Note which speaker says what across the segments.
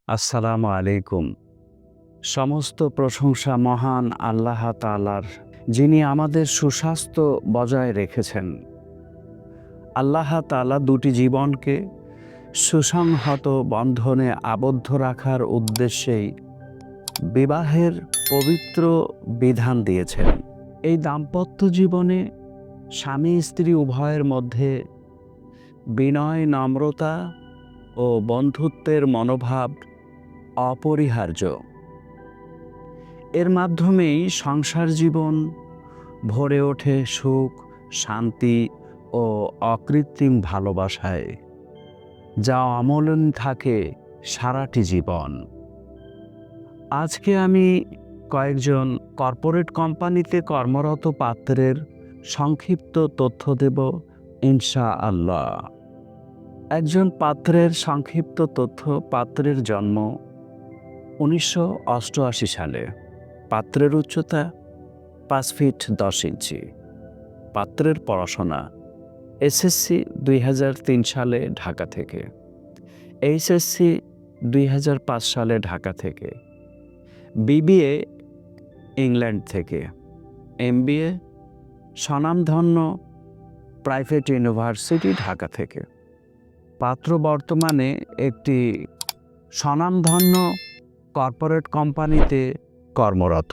Speaker 1: আসসালামু আলাইকুম। সমস্ত প্রশংসা মহান আল্লাহ তাআলার, যিনি আমাদের সুস্বাস্থ্য বজায় রেখেছেন। আল্লাহ তাআলা দুটি জীবনকে সুসংহত বন্ধনে আবদ্ধ রাখার উদ্দেশ্যেই বিবাহের পবিত্র বিধান দিয়েছেন। এই দাম্পত্য জীবনে স্বামী স্ত্রী উভয়ের মধ্যে বিনয়, নম্রতা ও বন্ধুত্বের মনোভাব অপরিহার্য। এর মাধ্যমেই সংসার জীবন ভরে ওঠে সুখ, শান্তি ও অকৃত্রিম ভালোবাসায়, যা অমলিন থাকে সারাটি জীবন। আজকে আমি কয়েকজন কর্পোরেট কোম্পানিতে কর্মরত পাত্রের সংক্ষিপ্ত তথ্য দেব ইনশাআল্লাহ। একজন পাত্রের সংক্ষিপ্ত তথ্য: পাত্রের জন্ম 1988 সালে। পাত্রের উচ্চতা 5 ফিট 10 ইঞ্চি। পাত্রের পড়াশোনা এসএসসি 2003 সালে ঢাকা থেকে, এইচএসসি 2005 সালে ঢাকা থেকে, বিবিএ ইংল্যান্ড থেকে, এমবিএ স্বনামধন্য প্রাইভেট ইউনিভার্সিটি ঢাকা থেকে। পাত্র বর্তমানে একটি স্বনামধন্য কর্পোরেট কোম্পানিতে কর্মরত।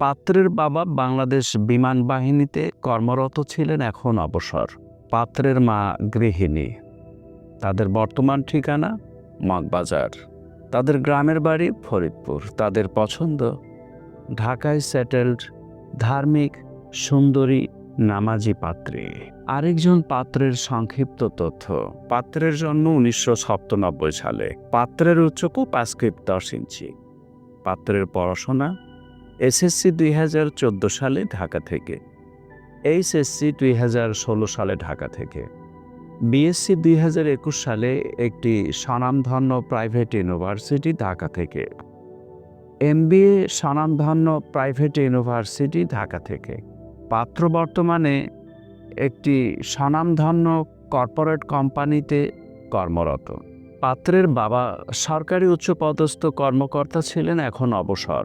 Speaker 1: পাত্রের বাবা বাংলাদেশ বিমান বাহিনীতে কর্মরত ছিলেন, এখন অবসর। পাত্রের মা গৃহিণী। তাদের বর্তমান ঠিকানা মগবাজার। তাদের গ্রামের বাড়ি ফরিদপুর। তাদের পছন্দ ঢাকায় সেটেলড, ধার্মিক, সুন্দরী, নামাজি পাত্রী। আরেকজন পাত্রের সংক্ষিপ্ত তথ্য: পাত্রের জন্ম 1997 সালে। পাত্রের উচ্চতা 5 ফিট 10 ইঞ্চি। পাত্রের পড়াশোনা এসএসসি 2014 সালে ঢাকা থেকে, এইচএসসি 2016 সালে ঢাকা থেকে, বিএসসি 2021 সালে একটি স্বনামধন্য প্রাইভেট ইউনিভার্সিটি ঢাকা থেকে, এমবিএ স্বনামধন্য প্রাইভেট ইউনিভার্সিটি ঢাকা থেকে। পাত্র বর্তমানে একটি স্বনামধন্য কর্পোরেট কোম্পানিতে কর্মরত। পাত্রের বাবা সরকারি উচ্চপদস্থ কর্মকর্তা ছিলেন, এখন অবসর।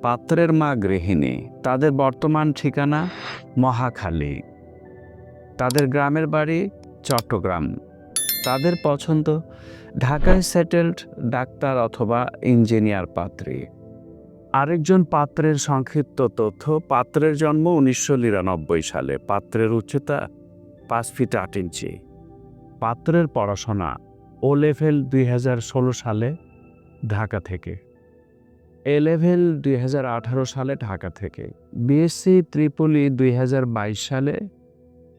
Speaker 1: পাত্রের মা গৃহিণী। তাদের বর্তমান ঠিকানা মহাখালী। তাদের গ্রামের বাড়ি চট্টগ্রাম। তাদের পছন্দ ঢাকায় সেটেলড ডাক্তার অথবা ইঞ্জিনিয়ার পাত্রী। আরেকজন পাত্রের সংক্ষিপ্ত তথ্য: পাত্রের জন্ম 1999 সালে। পাত্রের উচ্চতা 5 ফিট 8 ইঞ্চি। পাত্রের পড়াশোনা ও লেভেল 2016 সালে ঢাকা থেকে, এ লেভেল 2018 সালে ঢাকা থেকে, বিএসসি ত্রিপলি 2022 সালে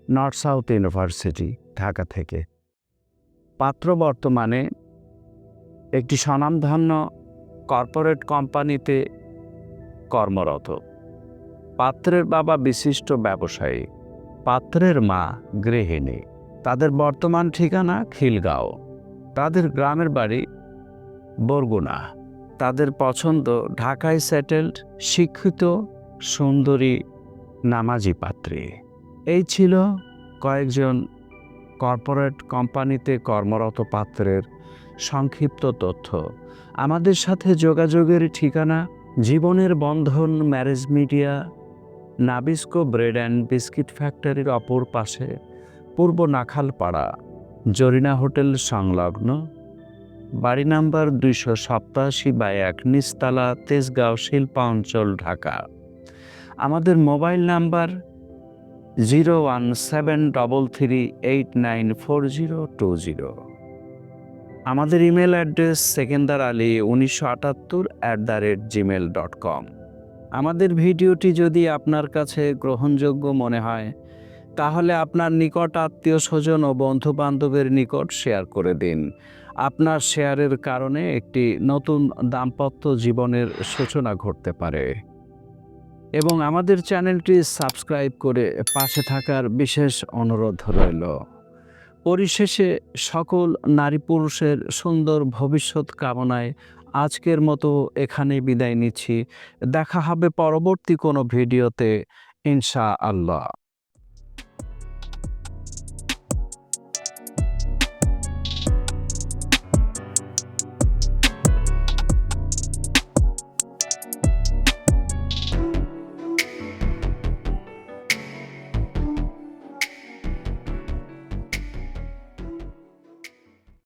Speaker 1: নর্থ সাউথ ইউনিভার্সিটি ঢাকা থেকে। পাত্র বর্তমানে একটি স্বনামধন্য কর্পোরেট কোম্পানিতে কর্মরত। পাত্রের বাবা বিশিষ্ট ব্যবসায়ী। পাত্রের মা গৃহিণী। তাদের বর্তমান ঠিকানা খিলগাঁও। তাদের গ্রামের বাড়ি বরগুনা। তাদের পছন্দ ঢাকায় সেটেলড, শিক্ষিত, সুন্দরী, নামাজি পাত্রী। এই ছিল কয়েকজন কর্পোরেট কোম্পানিতে কর্মরত পাত্রের সংক্ষিপ্ত তথ্য। আমাদের সাথে যোগাযোগের ঠিকানা: জীবনের বন্ধন marriage media, Nabisco bread and biscuit ফ্যাক্টরির অপর পাশে, পূর্ব নাখালপাড়া, জরিনা হোটেল সংলগ্ন, বাড়ি নাম্বার 287/1, নিচতলা, তেজগাঁও, শিল্পাঞ্চল, ঢাকা। আমাদের মোবাইল নাম্বার 01733894020। আমাদের ইমেল অ্যাড্রেস sekendarali1978@gmail.com। আমাদের ভিডিওটি যদি আপনার কাছে গ্রহণযোগ্য মনে হয়, তাহলে আপনার নিকট আত্মীয় স্বজন ও বন্ধু বান্ধবের নিকট শেয়ার করে দিন। আপনার শেয়ারের কারণে একটি নতুন দাম্পত্য জীবনের সূচনা ঘটতে পারে। এবং আমাদের চ্যানেলটি সাবস্ক্রাইব করে পাশে থাকার বিশেষ অনুরোধ রইল। পরিশেষে সকল নারী পুরুষের সুন্দর ভবিষ্যৎ কামনায় আজকের মতো এখানে বিদায় নিচ্ছি। দেখা হবে পরবর্তী কোনো ভিডিওতে ইনশাআল্লাহ।